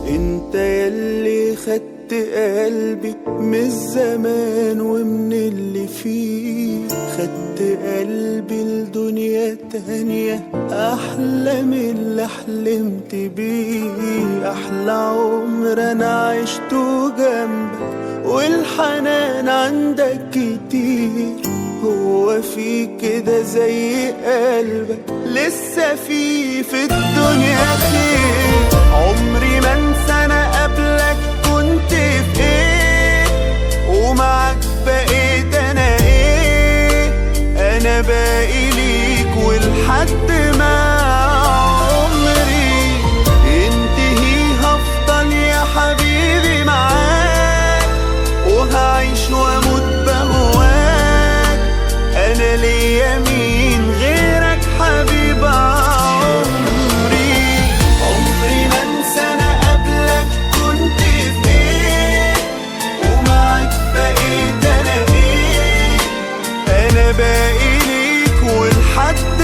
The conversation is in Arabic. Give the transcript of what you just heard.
انت ياللي خدت قلبي من الزمان ومن اللي فيه، خدت قلبي لدنيا تانية احلى من اللي حلمت بيه. احلى عمر انا عشته جنبك والحنان عندك كتير، هو في كده زي قلبك لسه في الدنيا خير. عمري ما انسى انا قبلك كنت في ايه، ومعك بقيت انا ايه. انا باقي ليك ولحد ما عمري ينتهي هفضل يا حبيبي معاك، وهعيش واموت بهواك. انا ليا مين غيرك حبيب عمري. عمري ما انسى انا قبلك كنت في ايه، ومعك بقيت انا ايه. انا باقي ليك ولحد